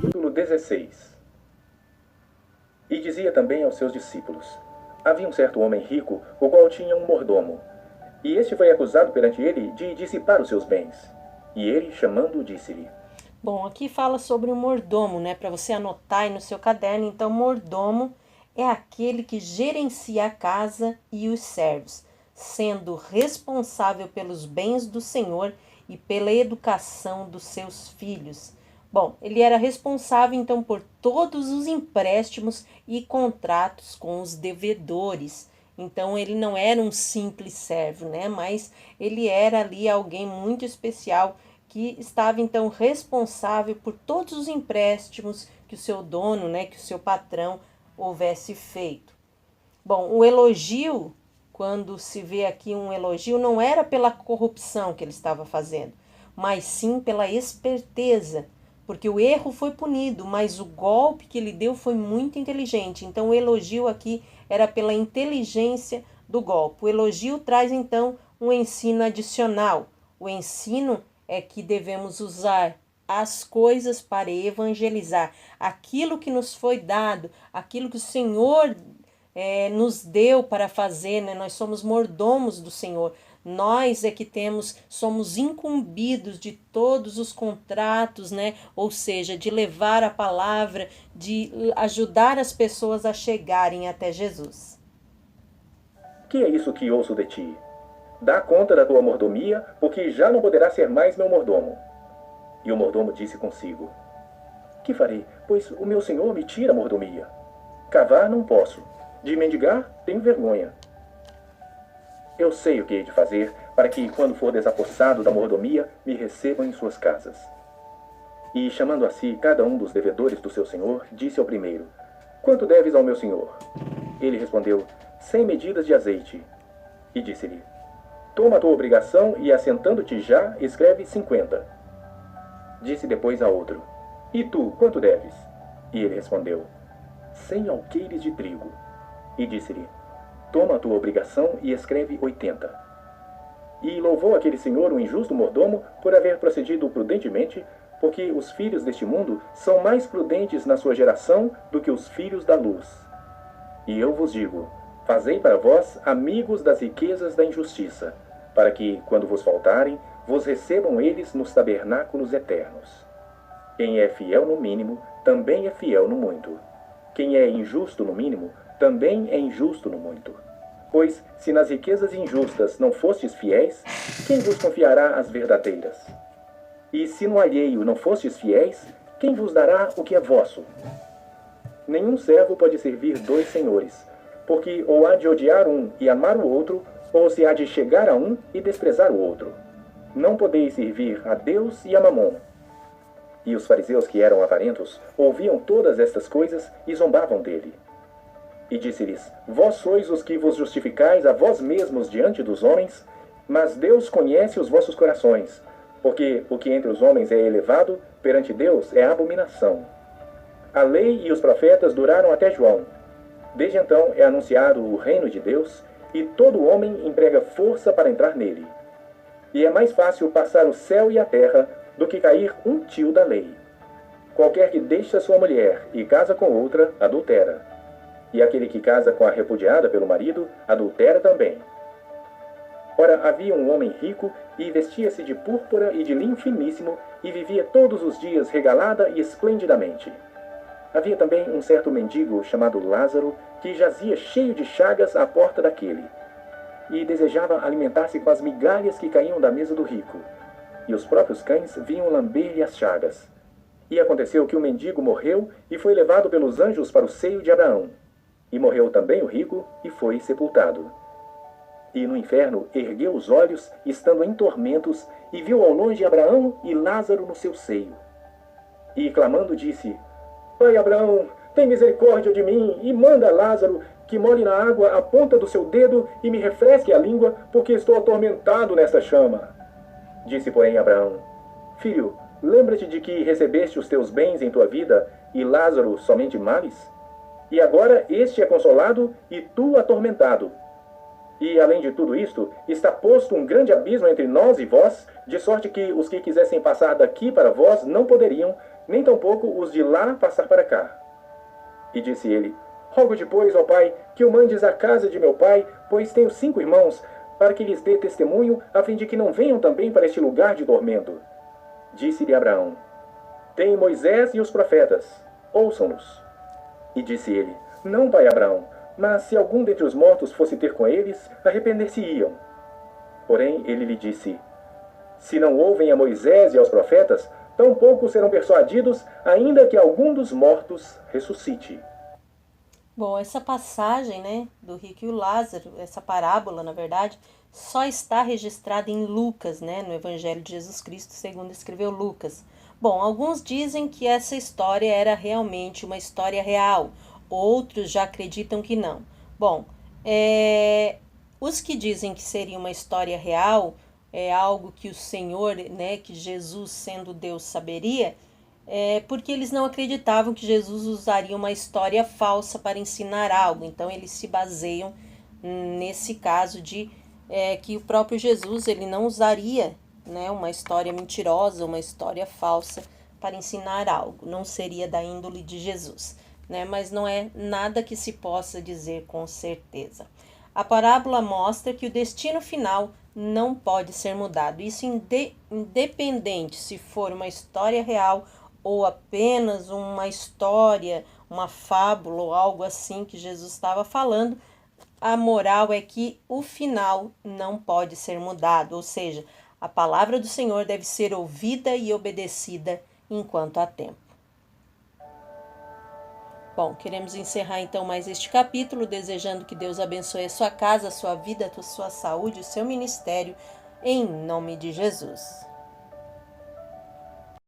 Capítulo 16. E dizia também aos seus discípulos: havia um certo homem rico, o qual tinha um mordomo. E este foi acusado perante ele de dissipar os seus bens. E ele, chamando, disse-lhe... Bom, aqui fala sobre o mordomo, né? Para você anotar aí no seu caderno. Então, mordomo é aquele que gerencia a casa e os servos, sendo responsável pelos bens do Senhor e pela educação dos seus filhos. Bom, ele era responsável então por todos os empréstimos e contratos com os devedores. Então ele não era um simples servo, né? Mas ele era ali alguém muito especial que estava então responsável por todos os empréstimos que o seu dono, né, que o seu patrão houvesse feito. Bom, o elogio, quando se vê aqui um elogio, não era pela corrupção que ele estava fazendo, mas sim pela esperteza, porque o erro foi punido, mas o golpe que ele deu foi muito inteligente. Então o elogio aqui era pela inteligência do golpe. O elogio traz então um ensino adicional. O ensino é que devemos usar as coisas para evangelizar. Aquilo que nos foi dado, aquilo que o Senhor nos deu para fazer, né? Nós somos mordomos do Senhor. Nós é que somos incumbidos de todos os contratos, né? Ou seja, de levar a palavra, de ajudar as pessoas a chegarem até Jesus. Que é isso que ouço de ti? Dá conta da tua mordomia, porque já não poderá ser mais meu mordomo. E o mordomo disse consigo: que farei, pois o meu senhor me tira a mordomia? Cavar não posso, de mendigar tenho vergonha. Eu sei o que hei de fazer, para que, quando for desapossado da mordomia, me recebam em suas casas. E, chamando a si cada um dos devedores do seu senhor, disse ao primeiro: quanto deves ao meu senhor? Ele respondeu: 100 medidas de azeite. E disse-lhe: toma a tua obrigação e, assentando-te já, escreve 50. Disse depois a outro: e tu, quanto deves? E ele respondeu: 100 alqueires de trigo. E disse-lhe: toma a tua obrigação e escreve 80. E louvou aquele senhor o injusto mordomo por haver procedido prudentemente, porque os filhos deste mundo são mais prudentes na sua geração do que os filhos da luz. E eu vos digo: fazei para vós amigos das riquezas da injustiça, para que, quando vos faltarem, vos recebam eles nos tabernáculos eternos. Quem é fiel no mínimo, também é fiel no muito. Quem é injusto no mínimo, também é injusto no muito. Pois, se nas riquezas injustas não fostes fiéis, quem vos confiará as verdadeiras? E se no alheio não fostes fiéis, quem vos dará o que é vosso? Nenhum servo pode servir 2 senhores, porque ou há de odiar um e amar o outro, ou se há de chegar a um e desprezar o outro. Não podeis servir a Deus e a Mamon. E os fariseus, que eram avarentos, ouviam todas estas coisas e zombavam dele. E disse-lhes: vós sois os que vos justificais a vós mesmos diante dos homens, mas Deus conhece os vossos corações, porque o que entre os homens é elevado, perante Deus é abominação. A lei e os profetas duraram até João. Desde então é anunciado o reino de Deus, e todo homem emprega força para entrar nele. E é mais fácil passar o céu e a terra do que cair um tio da lei. Qualquer que deixa sua mulher e casa com outra, adultera. E aquele que casa com a repudiada pelo marido, adultera também. Ora, havia um homem rico, e vestia-se de púrpura e de linho finíssimo, e vivia todos os dias regalada e esplendidamente. Havia também um certo mendigo chamado Lázaro, que jazia cheio de chagas à porta daquele, e desejava alimentar-se com as migalhas que caíam da mesa do rico. E os próprios cães vinham lamber-lhe as chagas. E aconteceu que o mendigo morreu e foi levado pelos anjos para o seio de Abraão. E morreu também o rico e foi sepultado. E no inferno ergueu os olhos, estando em tormentos, e viu ao longe Abraão e Lázaro no seu seio. E clamando disse: Pai Abraão, tem misericórdia de mim, e manda Lázaro que molhe na água a ponta do seu dedo e me refresque a língua, porque estou atormentado nesta chama. Disse, porém, Abraão: Filho, lembra-te de que recebeste os teus bens em tua vida, e Lázaro somente males? E agora este é consolado, e tu atormentado. E, além de tudo isto, está posto um grande abismo entre nós e vós, de sorte que os que quisessem passar daqui para vós não poderiam, nem tampouco os de lá passar para cá. E disse ele: Rogo-te, pois, ó pai, que o mandes à casa de meu pai, pois tenho 5 irmãos, para que lhes dê testemunho, a fim de que não venham também para este lugar de tormento. Disse-lhe Abraão: Tem Moisés e os profetas, ouçam-nos. E disse ele: Não, pai Abraão, mas se algum dentre os mortos fosse ter com eles, arrepender-se-iam. Porém ele lhe disse: Se não ouvem a Moisés e aos profetas, tampouco serão persuadidos, ainda que algum dos mortos ressuscite. Bom, essa passagem, né, do rico e o Lázaro, essa parábola, na verdade, só está registrada em Lucas, né, no Evangelho de Jesus Cristo, segundo escreveu Lucas. Bom, alguns dizem que essa história era realmente uma história real, outros já acreditam que não. Bom, os que dizem que seria uma história real, é algo que o Senhor, né, que Jesus, sendo Deus, saberia, porque eles não acreditavam que Jesus usaria uma história falsa para ensinar algo. Então, eles se baseiam nesse caso de que o próprio Jesus ele não usaria, né, uma história mentirosa, uma história falsa para ensinar algo. Não seria da índole de Jesus, né? Mas não é nada que se possa dizer com certeza. A parábola mostra que o destino final não pode ser mudado. Isso independente se for uma história real ou apenas uma história, uma fábula ou algo assim que Jesus estava falando, a moral é que o final não pode ser mudado, ou seja, a palavra do Senhor deve ser ouvida e obedecida enquanto há tempo. Bom, queremos encerrar então mais este capítulo, desejando que Deus abençoe a sua casa, a sua vida, a sua saúde, o seu ministério, em nome de Jesus.